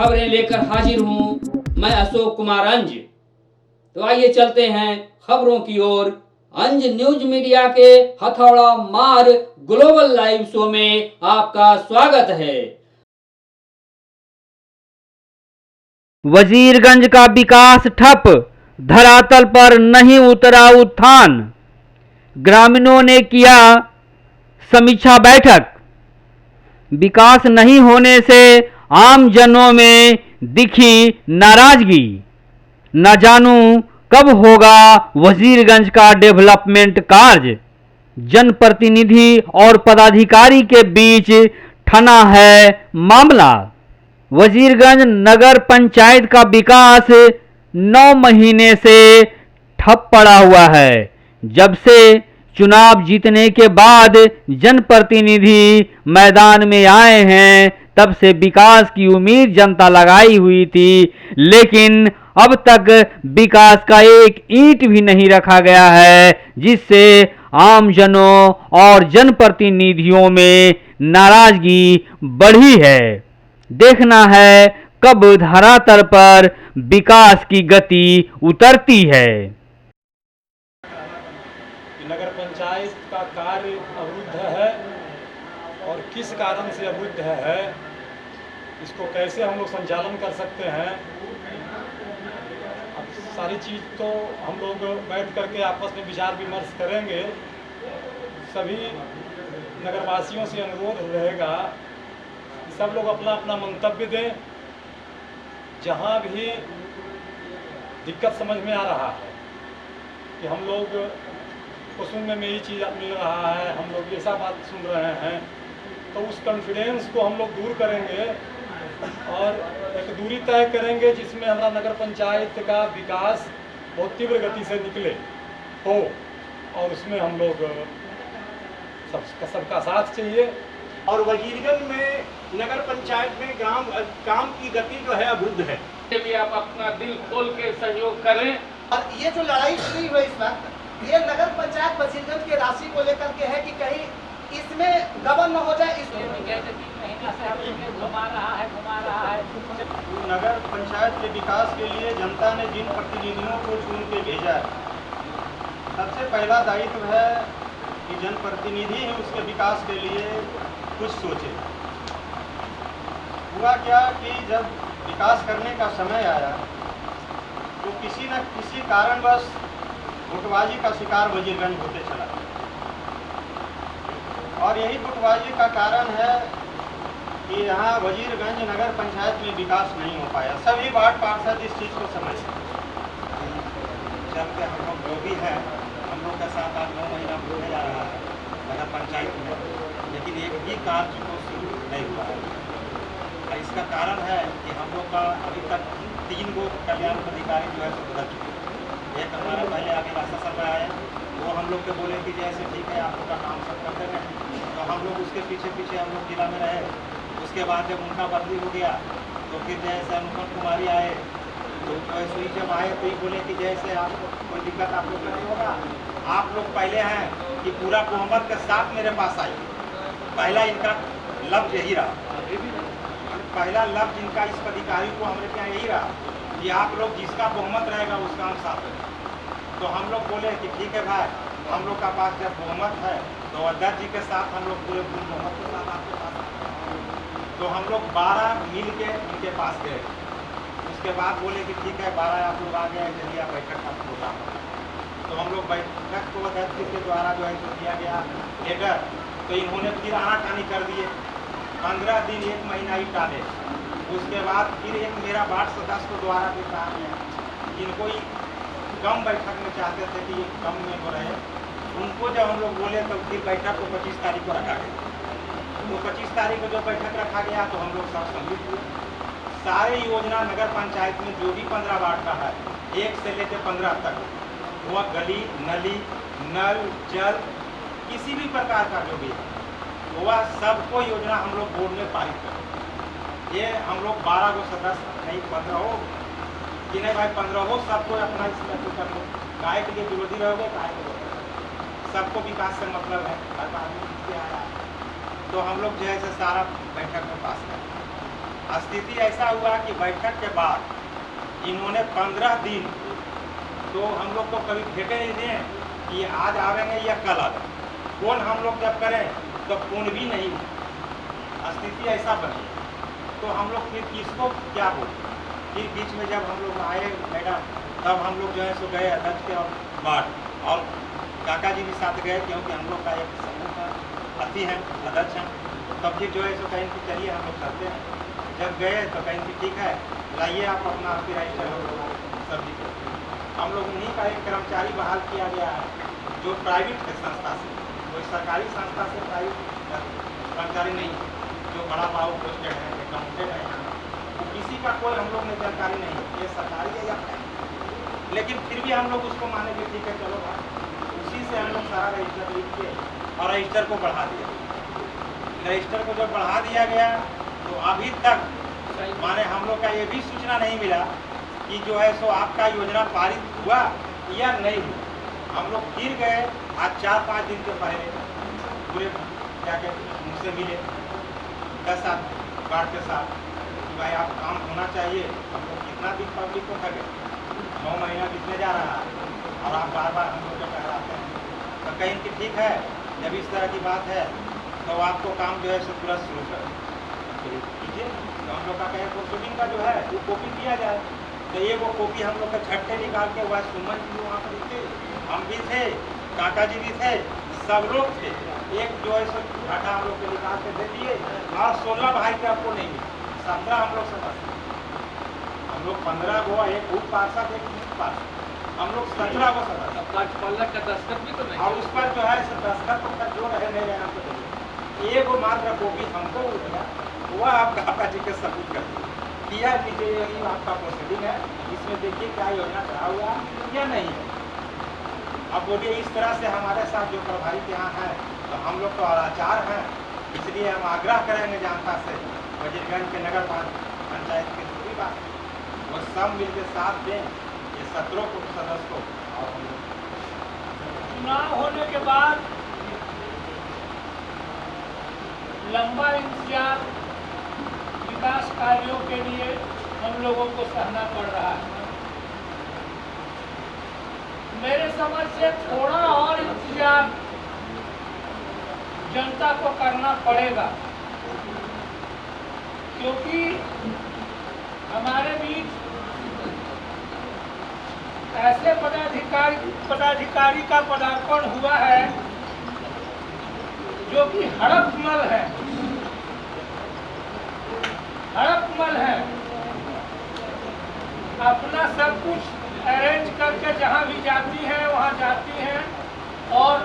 खबरें लेकर हाजिर हूं मैं अशोक कुमार अंज। तो आइए चलते हैं खबरों की ओर। अंज न्यूज मीडिया के हथौड़ा मार ग्लोबल लाइव शो में आपका स्वागत है। वजीरगंज का विकास ठप, धरातल पर नहीं उतरा उत्थान। ग्रामीणों ने किया समीक्षा बैठक। विकास नहीं होने से आम जनों में दिखी नाराजगी। न जानू कब होगा वजीरगंज का डेवलपमेंट कार्य। जनप्रतिनिधि और पदाधिकारी के बीच ठना है मामला। वजीरगंज नगर पंचायत का विकास 9 महीने से ठप पड़ा हुआ है। जब से चुनाव जीतने के बाद जनप्रतिनिधि मैदान में आए हैं, तब से विकास की उम्मीद जनता लगाई हुई थी, लेकिन अब तक विकास का एक ईंट भी नहीं रखा गया है, जिससे आम जनों और जनप्रतिनिधियों में नाराजगी बढ़ी है। देखना है कब धरातल पर विकास की गति उतरती है। नगर पंचायत का कार्य अवरुद्ध है और किस कारण से अवरुद्ध है, इसको कैसे हम लोग संचालन कर सकते हैं। अब सारी चीज़ तो हम लोग बैठ करके आपस में विचार विमर्श करेंगे। सभी नगरवासियों से अनुरोध रहेगा कि सब लोग अपना अपना मंतव्य दें। जहाँ भी दिक्कत समझ में आ रहा है कि हम लोग को सुनने में ये चीज़ मिल रहा है, हम लोग ऐसा बात सुन रहे हैं, तो उस कॉन्फिडेंस को हम लोग दूर करेंगे और एक दूरी तय करेंगे जिसमें हमारा नगर पंचायत का विकास बहुत तीव्र गति से निकले हो, और उसमें हम लोग सबका साथ चाहिए। और वजीरगंज में नगर पंचायत में काम की गति जो है अवरुद्ध है। भी आप अपना दिल खोल के सहयोग करें। और ये जो लड़ाई शुरू हुई इस वक्त, ये नगर पंचायत वजीरगंज की राशि को लेकर के है कि कहीं इसमें गबन न हो जाए। महीना से हम घुमा रहा है। नगर पंचायत के विकास के लिए जनता ने जिन प्रतिनिधियों को चुन के भेजा है, सबसे पहला दायित्व है कि जनप्रतिनिधि ही उसके विकास के लिए कुछ सोचे। हुआ क्या कि जब विकास करने का समय आया तो किसी न किसी कारणवश गुटबाजी का शिकार वजीरगंज होते चला, और यही गुटबाजी का कारण है कि यहाँ वजीरगंज नगर पंचायत में विकास नहीं हो पाया। सभी वार्ड पार्षद इस चीज़ को समझते हैं। जब के हम लोग जो भी हैं, हम लोग के साथ 8-9 महीना होने जा रहा है नगर पंचायत में, लेकिन एक भी कार्य को शुरू नहीं हुआ है। इसका कारण है कि हम लोग का अभी तक 3 गो कल्याण अधिकारी जो है सो बदल चुके हैं। एक हमारा पहले आगे रास्ता सर आए, वो हम लोग के बोले कि जैसे ठीक है आप लोग का काम सब करते हैं, तो हम लोग उसके पीछे हम लोग जिला में रहे। उसके बाद जब उनका बदली हो गया तो फिर जैसे अनुपम कुमारी आए, तो वैसे ही जब आए तो ये बोले कि जैसे आपको कोई दिक्कत आप लोग का नहीं होगा, आप लोग पहले हैं कि पूरा बहुमत के साथ मेरे पास आइए। पहला इनका लफ्ज यही रहा, पहला लफ्ज इनका इस अधिकारी को हमारे यहाँ यही रहा कि आप लोग जिसका बहुमत रहेगा उसका हम साथ रहेंगे। तो हम लोग बोले कि ठीक है भाई, हम लोग का पास जब बहुमत है तो अध्यक्ष जी के साथ हम लोग पूरे बहुमत के साथ आपके पास। तो हम लोग 12 मिल के उनके पास गए। उसके बाद बोले कि ठीक है 12 आप लोग आ गए, चलिए बैठक का प्रोग्राम। तो हम लोग बैठक को अध्यक्ष जी के द्वारा जो है तो दिया गया लेटर, तो इन्होंने फिर आनाकानी कर दिए। 15 दिन 1 महीना ही टाले। उसके बाद फिर एक मेरा वार्ड सदस्य को द्वारा भी कहा गया, जिनको कम बैठक में चाहते थे कि कम में हो रहे, उनको जब हम लोग बोले तो फिर बैठक को 25 तारीख को रखा गया। तो 25 तारीख को जब बैठक रखा गया तो हम लोग सब सम्मिलित हुए। सारे योजना नगर पंचायत में जो भी 15 वार्ड का है, 1 से लेकर 15 तक, वह गली नली नल जल किसी भी प्रकार का जो भी है, वह सबको योजना हम लोग बोर्ड में पारित करें। ये हम लोग 12 को सदस्य नहीं 15 हो कि नहीं भाई 15 हो, सबको अपना इसमें कर लो। गाय के लिए विरोधी रहोगे, गाय के लिए सबको विकास से मतलब है, हर आदमी आया। तो हम लोग जो है सारा बैठक में पास करें। स्थिति ऐसा हुआ कि बैठक के बाद इन्होंने 15 दिन तो हम लोग को कभी भेटे नहीं दिए कि आज आवेंगे या कल आवेंगे। फोन हम लोग जब करें तो फोन भी नहीं, स्थिति ऐसा बनी। तो हम लोग फिर किसको क्या बोले। फिर बीच में जब हम लोग आए मैडम, तब हम लोग जो है सो गए अध्यक्ष के बाद, और काका जी भी साथ गए, क्योंकि हम लोग का एक समूह का अति हैं, अध्यक्ष हैं। तब फिर जो है सो कहें कि चलिए हम लोग करते हैं। जब गए तो कहें कि ठीक है, लाइए आप अपना रजिस्टर सब्जी को। हम लोग उन्हीं का एक कर्मचारी बहाल किया गया है, जो प्राइवेट है संस्था से, कोई सरकारी संस्था से प्राइवेट कर्मचारी नहीं है, जो बड़ा भाव पोस्टेड है, अकाउंटेंट है। तो किसी का कोई हम लोग में जानकारी नहीं है, ये सरकारी है या प्राइवेट। लेकिन फिर भी हम लोग उसको माने कि ठीक है चलो भाई, उसी से हम लोग सारा रजिस्टर लिख के और रजिस्टर को बढ़ा दिया। रजिस्टर को जब बढ़ा दिया गया तो अभी तक माने हम लोग का ये भी सूचना नहीं मिला कि जो है सो आपका योजना पारित हुआ या नहीं हुआ। हम लोग फिर गए आज 4-5 दिन के पहले, पूरे जाके मुझसे मिले 10 गार्ड के साथ कि भाई आप काम होना चाहिए। हम लोग कितना दिन पब्लिक को थके, 9 महीना बीतने जा रहा है और आप बार बार हम लोग को टहराते हैं। तो कहीं कि ठीक है, जब इस तरह की बात है तो आपको काम जो है सो तुरंत शुरू कर कीजिए। तो हम लोग का कहे प्रोसीडिंग का जो है वो कॉपी दिया जाए। तो ये वो कॉपी हम लोग का झट्टे निकाल के, वह सुमन जी वहाँ पर थे, हम भी थे, काका जी भी थे, सब लोग थे। एक जो है सो घाटा हम लोग को निकाल के दे दिए और 16 भाई के आपको नहीं मिले, 17 हम लोग सदस्य, हम लोग 15 गो, एक उप पार्षद, एक मुख्य पार्षद, हम लोग 17 को सदस्य। पल्लक का दस्तखत भी तो नहीं, और उस पर जो है दस्तखत तक जो रहे नहीं रहे हमको एक मात्र कॉपी हमको मिला, वह आप काका जी के सबूत कर दिया नीचे यही आपका प्रोसीडिंग है, इसमें देखिए क्या योजना चला हुआ या नहीं है। अब बोलिए इस तरह से हमारे साथ जो प्रभारी के यहाँ है तो हम लोग तो अनाचार हैं, इसलिए हम आग्रह करेंगे जनता से, वजीरगंज के नगर पंचायत की जो भी बात वो सब मिलकर साथ दें, ये 17 को सदस्य को। और हम लोग चुनाव होने के बाद लंबा इंतजार विकास कार्यों के लिए हम लोगों को सहना पड़ रहा है। मेरे समझ से थोड़ा और इंतजार जनता को करना पड़ेगा, क्योंकि हमारे बीच ऐसे पदाधिकारी का पदार्पण हुआ है जो कि हड़पमल है, अपना सब कुछ अरेंज करके जहाँ भी जाती हैं वहाँ जाती हैं, और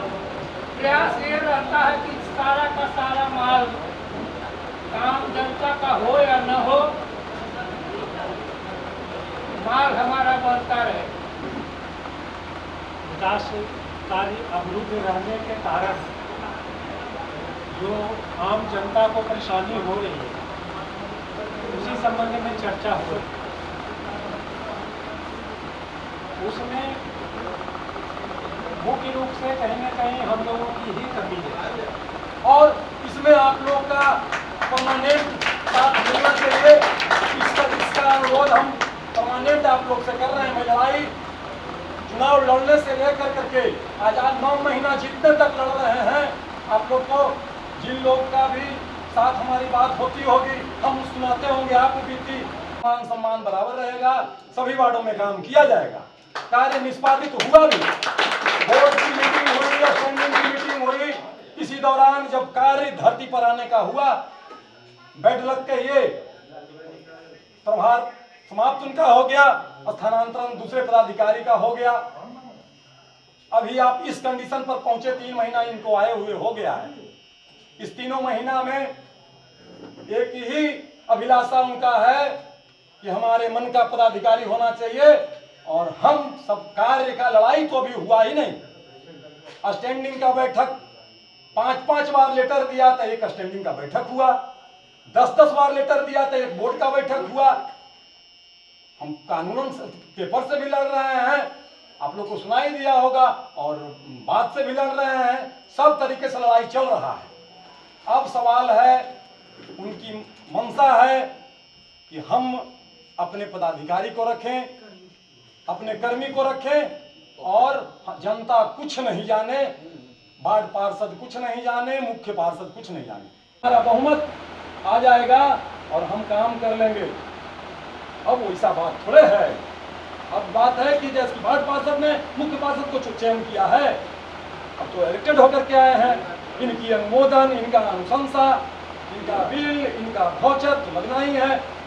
प्रयास ये रहता है कि सारा का सारा माल काम जनता का हो या न हो, माल हमारा बनता रहे। विकास कार्य अवरुद्ध रहने के कारण जो आम जनता को परेशानी हो रही है, उसी संबंध में चर्चा हो रही है। उसमें मुख्य रूप से कहीं न कहीं हम लोगों की ही कमी है, और इसमें आप लोगों का परमानेंट साथ मिलना चाहिए। इसका अनुरोध हम परमानेंट आप लोग से कर रहे हैं। लड़ाई चुनाव लड़ने से लेकर करके आज 9 महीना जितने तक लड़ रहे हैं, आप लोग को जिन लोग का भी साथ हमारी बात होती होगी, हम सुनाते होंगे, आपको बीती मान सम्मान बराबर रहेगा, सभी वार्डों में काम किया जाएगा, कार्य निष्पादित हुआ भी। बोर्ड की मीटिंग हुई या स्टैंडिंग की मीटिंग हुई, इसी दौरान जब कार्य धरती पर आने का हुआ, बेड लग के ये प्रभार समाप्त उनका हो गया, स्थानांतरण दूसरे पदाधिकारी का हो गया। अभी आप इस कंडीशन पर पहुंचे, 3 महीना इनको आए हुए हो गया है। इस 3 महीना में एक ही अभिलाषा उनका है कि हमारे मन का पदाधिकारी होना चाहिए, और हम सब कार्य का लड़ाई तो अभी हुआ ही नहीं। स्टैंडिंग का बैठक 5-5 बार लेटर दिया था, एक स्टैंडिंग का बैठक हुआ, 10-10 बार लेटर दिया था, एक बोर्ड का बैठक हुआ। हम कानूनन पेपर से भी लड़ रहे हैं, आप लोग को सुनाई दिया होगा, और बात से भी लड़ रहे हैं, सब तरीके से लड़ाई चल रहा है। अब सवाल है, उनकी मंशा है कि हम अपने पदाधिकारी को रखें, अपने कर्मी को रखें और जनता कुछ नहीं जाने, वार्ड पार्षद कुछ नहीं जाने, मुख्य पार्षद कुछ नहीं जाने। हमारा बहुमत आ जाएगा और हम काम कर लेंगे। अब वैसा बात थोड़े है। अब बात है कि जैसे वार्ड पार्षद ने मुख्य पार्षद को चयन किया है, अब तो इलेक्टेड होकर के आए हैं, इनकी अनुमोदन, इनका अनुशंसा, इनका बिल, इनका वाउचर तो लगना ही है।